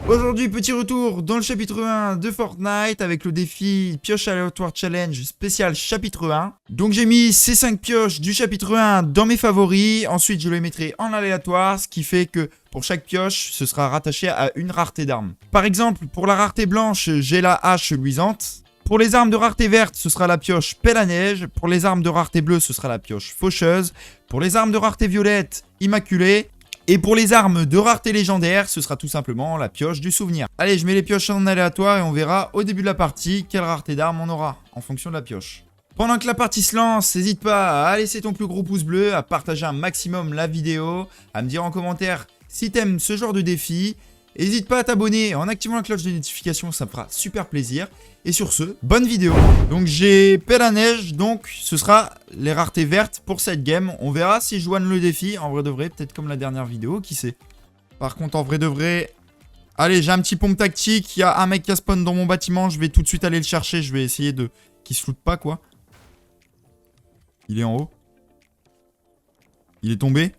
Aujourd'hui, petit retour dans le chapitre 1 de Fortnite avec le défi pioche aléatoire challenge spécial chapitre 1. Donc j'ai mis ces 5 pioches du chapitre 1 dans mes favoris. Ensuite, je les mettrai en aléatoire, ce qui fait que pour chaque pioche, ce sera rattaché à une rareté d'armes. Par exemple, pour la rareté blanche, j'ai la hache luisante. Pour les armes de rareté verte, ce sera la pioche pelle à neige. Pour les armes de rareté bleue, ce sera la pioche faucheuse. Pour les armes de rareté violette, immaculée. Et pour les armes de rareté légendaire, ce sera tout simplement la pioche du souvenir. Allez, je mets les pioches en aléatoire et on verra au début de la partie quelle rareté d'armes on aura en fonction de la pioche. Pendant que la partie se lance, n'hésite pas à laisser ton plus gros pouce bleu, à partager un maximum la vidéo, à me dire en commentaire si t'aimes ce genre de défi. N'hésite pas à t'abonner en activant la cloche de notification, ça me fera super plaisir. Et sur ce, bonne vidéo. Donc j'ai pelle à neige, donc ce sera les raretés vertes pour cette game. On verra si je joigne le défi, en vrai de vrai, peut-être comme la dernière vidéo, qui sait. Par contre, en vrai de vrai... Allez, j'ai un petit pompe tactique, il y a un mec qui a spawn dans mon bâtiment, je vais tout de suite aller le chercher, je vais essayer de... qu'il se loot pas, quoi. Il est en haut. Il est tombé.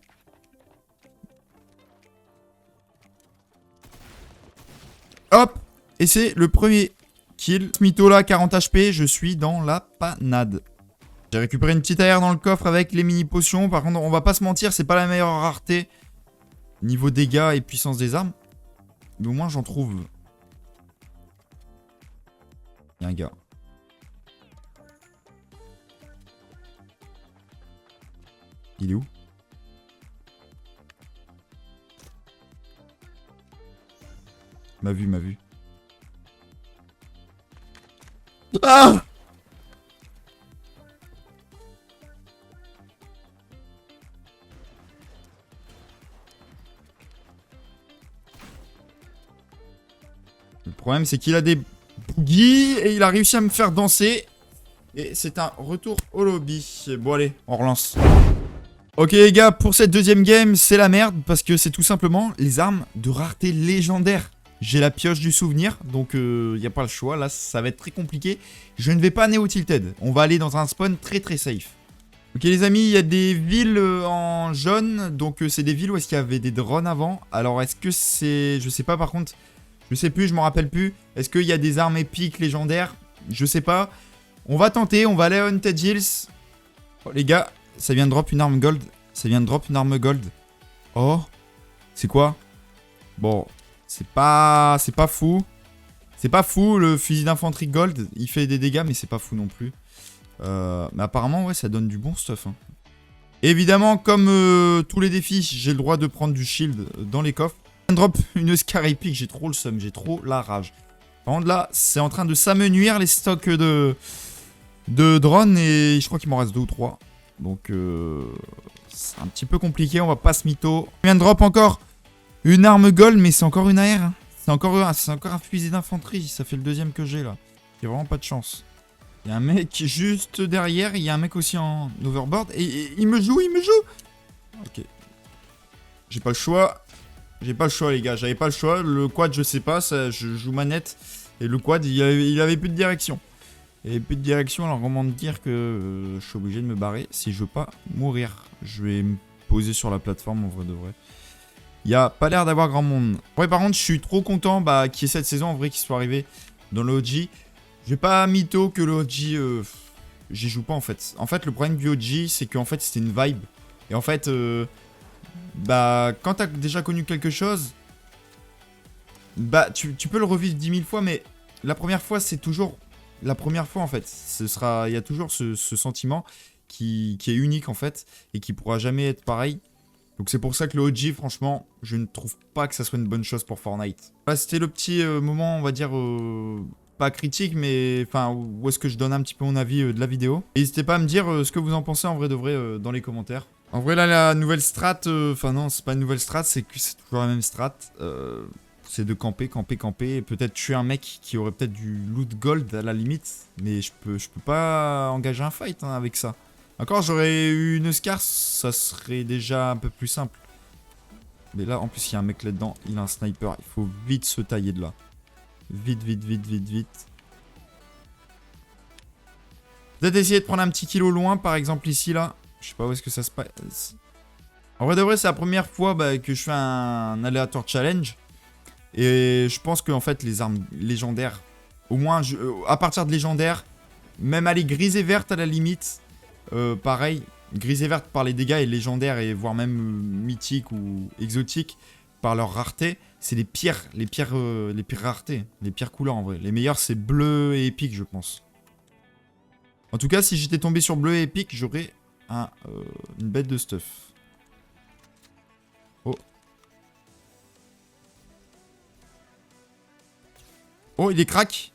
Hop! Et c'est le premier kill. Smito là, 40 HP, je suis dans la panade. J'ai récupéré une petite AR dans le coffre avec les mini potions. Par contre, on va pas se mentir, c'est pas la meilleure rareté. Niveau dégâts et puissance des armes. Mais au moins, j'en trouve. Il y a un gars. Il est où? M'a vu, m'a vu. Ah! Le problème, c'est qu'il a des boogies et il a réussi à me faire danser. Et c'est un retour au lobby. Bon, allez, on relance. Ok, les gars, pour cette deuxième game, c'est la merde parce que c'est tout simplement les armes de rareté légendaire. J'ai la pioche du souvenir, donc il n'y a pas le choix. Là, ça va être très compliqué. Je ne vais pas néo tilted. On va aller dans un spawn très très safe. Ok, les amis, il y a des villes en jaune. Donc, c'est des villes où est-ce qu'il y avait des drones avant. Alors, est-ce que c'est... Je sais pas, par contre. Je sais plus, je m'en rappelle plus. Est-ce qu'il y a des armes épiques légendaires? Je sais pas. On va tenter, on va aller à Haunted Hills. Oh, les gars, ça vient de drop une arme gold. Ça vient de drop une arme gold. Oh, c'est quoi? Bon... C'est pas fou. C'est pas fou, le fusil d'infanterie gold. Il fait des dégâts, mais c'est pas fou non plus. Mais apparemment, ouais, ça donne du bon stuff. Hein. Évidemment, comme tous les défis, j'ai le droit de prendre du shield dans les coffres. Drop une Scar épique, j'ai trop le seum, j'ai trop la rage. Par contre, là, c'est en train de s'amenuire les stocks de drones. Et je crois qu'il m'en reste 2 ou 3. Donc, c'est un petit peu compliqué, on va pas se mytho. Je viens de drop encore une arme gold, mais c'est encore une AR. Hein. C'est encore un fusil d'infanterie. Ça fait le deuxième que j'ai là. J'ai vraiment pas de chance. Il y a un mec juste derrière. Il y a un mec aussi en overboard. Et il me joue, Ok. J'ai pas le choix. J'ai pas le choix, les gars. J'avais pas le choix. Le quad, je sais pas. Ça, je joue manette. Et le quad, il avait plus de direction. Il avait plus de direction. Alors, comment te dire que je suis obligé de me barrer si je veux pas mourir. Je vais me poser sur la plateforme en vrai de vrai. Il n'y a pas l'air d'avoir grand monde. Ouais, par contre, je suis trop content qu'il y ait cette saison, en vrai, qu'il soit arrivé dans le OG. Je vais pas mytho que le OG, j'y joue pas, en fait. En fait, le problème du OG, c'est qu'en fait, c'était une vibe. Et en fait, quand t'as déjà connu quelque chose, tu peux le revivre 10 000 fois, mais la première fois, c'est toujours la première fois, en fait. Il y a toujours ce sentiment qui est unique, en fait, et qui pourra jamais être pareil. Donc c'est pour ça que le OG, franchement, je ne trouve pas que ça soit une bonne chose pour Fortnite. Là, c'était le petit moment, on va dire, pas critique, mais enfin, où est-ce que je donne un petit peu mon avis de la vidéo. N'hésitez pas à me dire ce que vous en pensez en vrai de vrai dans les commentaires. En vrai, là, la nouvelle strat, enfin non, c'est pas une nouvelle strat, c'est que c'est toujours la même strat. C'est de camper, et peut-être tuer un mec qui aurait peut-être du loot gold à la limite. Mais je peux pas engager un fight hein, avec ça. Encore, j'aurais eu une Scar, ça serait déjà un peu plus simple. Mais là, en plus, il y a un mec là-dedans. Il a un sniper. Il faut vite se tailler de là. Vite. Peut-être essayer de prendre un petit kilo loin, par exemple ici, là. Je sais pas où est-ce que ça se passe. En vrai de vrai, c'est la première fois que je fais un aléatoire challenge. Et je pense qu'en fait, les armes légendaires, au moins à partir de légendaires, même aller grise et verte à la limite, pareil, grise et verte par les dégâts et légendaires et voire même mythiques ou exotiques par leur rareté, c'est les pires raretés, les pires couleurs en vrai. Les meilleurs c'est bleu et épique je pense. En tout cas, si j'étais tombé sur bleu et épique, j'aurais une bête de stuff. Oh. Oh, il est crack.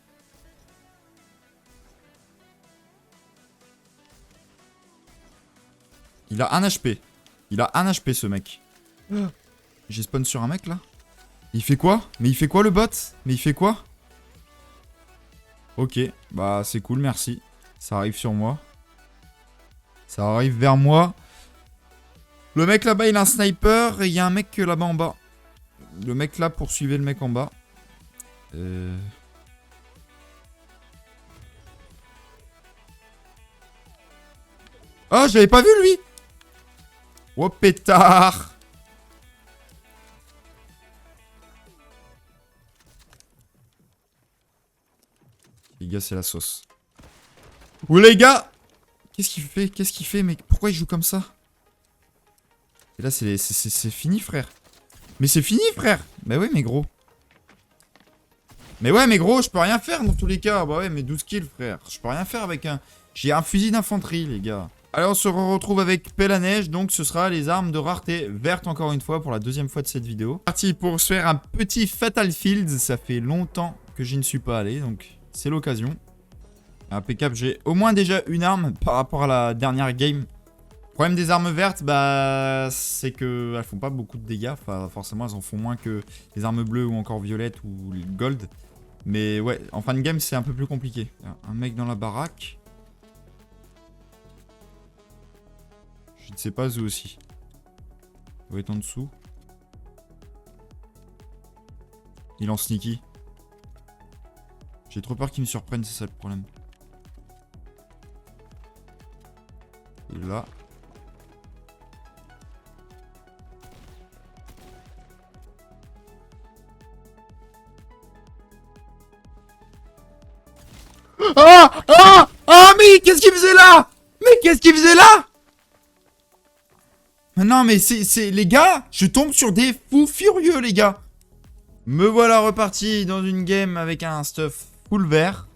Il a 1 HP. Il a 1 HP ce mec. J'ai spawn sur un mec là. Il fait quoi? Mais il fait quoi le bot? Mais il fait quoi? Ok, bah c'est cool, merci. Ça arrive sur moi. Ça arrive vers moi. Le mec là-bas il a un sniper et il y a un mec là-bas en bas. Le mec là poursuivait le mec en bas. Oh, je l'avais pas vu lui. Oh pétard. Les gars, c'est la sauce. Ouh les gars. Qu'est-ce qu'il fait? Qu'est-ce qu'il fait, mec? Pourquoi il joue comme ça? Et là, c'est fini, frère. Mais c'est fini, frère. Bah ouais, mais gros. Mais ouais, mais gros, je peux rien faire dans tous les cas. Bah ouais, mais 12 kills, frère. Je peux rien faire avec un... J'ai un fusil d'infanterie, les gars. Alors, on se retrouve avec pelle à neige. Donc, ce sera les armes de rareté verte, encore une fois, pour la deuxième fois de cette vidéo. Parti pour se faire un petit Fatal Fields. Ça fait longtemps que j'y ne suis pas allé, donc c'est l'occasion. Impeccable, j'ai au moins déjà une arme par rapport à la dernière game. Le problème des armes vertes, bah, c'est qu'elles font pas beaucoup de dégâts. Enfin, forcément, elles en font moins que les armes bleues ou encore violettes ou les gold. Mais ouais, en fin de game, c'est un peu plus compliqué. Un mec dans la baraque. Je ne sais pas où aussi. Il doit être en dessous. Il est en sneaky. J'ai trop peur qu'il me surprenne, c'est ça le problème. Il est là. Ah! Ah! Ah! Mais qu'est-ce qu'il faisait là? Mais qu'est-ce qu'il faisait là? Non mais c'est... Les gars, je tombe sur des fous furieux les gars. Me voilà reparti dans une game avec un stuff full vert.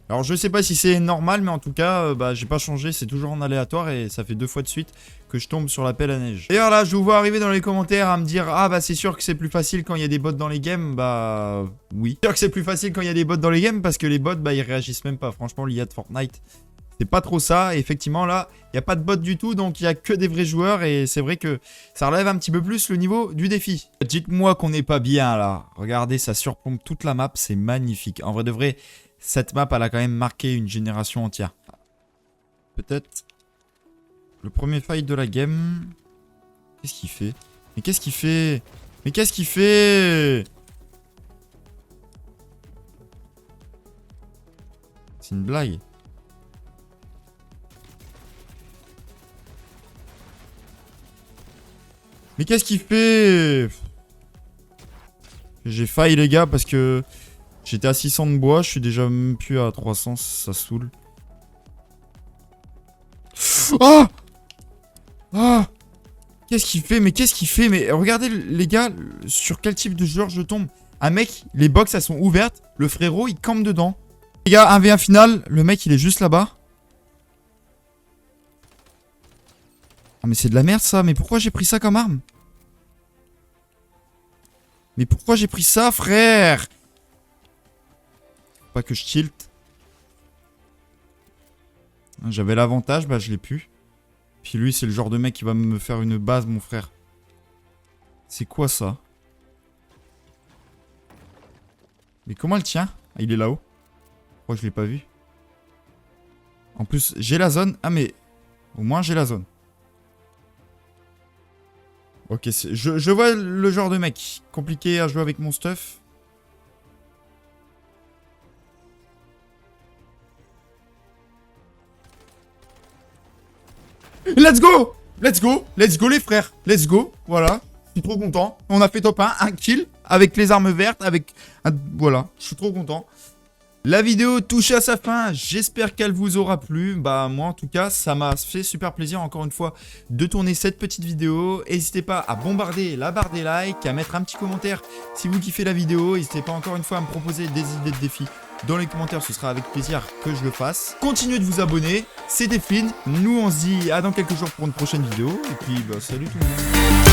Alors je sais pas si c'est normal mais en tout cas bah j'ai pas changé, c'est toujours en aléatoire et ça fait 2 fois de suite que je tombe sur la pelle à neige. D'ailleurs là je vous vois arriver dans les commentaires à me dire ah bah c'est sûr que c'est plus facile quand il y a des bots dans les games. Bah oui. C'est sûr que c'est plus facile quand il y a des bots dans les games parce que les bots bah ils réagissent même pas. Franchement l'IA de Fortnite c'est pas trop ça et effectivement là il n'y a pas de bots du tout donc il y a que des vrais joueurs et c'est vrai que ça relève un petit peu plus le niveau du défi. Dites-moi qu'on n'est pas bien là. Regardez ça surplombe toute la map, c'est magnifique. En vrai de vrai... Cette map, elle a quand même marqué une génération entière. Peut-être le premier fight de la game. Qu'est-ce qu'il fait? Mais qu'est-ce qu'il fait? Mais qu'est-ce qu'il fait? C'est une blague. Mais qu'est-ce qu'il fait? J'ai failli les gars parce que... J'étais à 600 de bois, je suis déjà même plus à 300, ça saoule. Ah! Ah! Qu'est-ce qu'il fait? Mais qu'est-ce qu'il fait? Mais regardez les gars, sur quel type de joueur je tombe. Un mec, les box elles sont ouvertes, le frérot il campe dedans. Les gars, 1v1 final, le mec il est juste là-bas. Ah mais c'est de la merde ça, mais pourquoi j'ai pris ça comme arme? Mais pourquoi j'ai pris ça frère? Pas que je tilt. J'avais l'avantage, bah je l'ai pu. Puis lui, c'est le genre de mec qui va me faire une base, mon frère. C'est quoi ça? Mais comment elle tient? Ah, il est là-haut. Pourquoi je l'ai pas vu? En plus, j'ai la zone. Ah mais, au moins j'ai la zone. Ok, je vois le genre de mec compliqué à jouer avec mon stuff. Let's go! Let's go! Let's go les frères! Let's go! Voilà. Je suis trop content. On a fait top 1, un kill. avec les armes vertes, avec... Voilà, je suis trop content. La vidéo touche à sa fin, j'espère qu'elle vous aura plu. Bah moi en tout cas, ça m'a fait super plaisir encore une fois de tourner cette petite vidéo. N'hésitez pas à bombarder la barre des likes, à mettre un petit commentaire si vous kiffez la vidéo. N'hésitez pas encore une fois à me proposer des idées de défis dans les commentaires, ce sera avec plaisir que je le fasse. Continuez de vous abonner, c'était Flynn, nous on se dit à dans quelques jours pour une prochaine vidéo. Et puis bah salut tout le monde.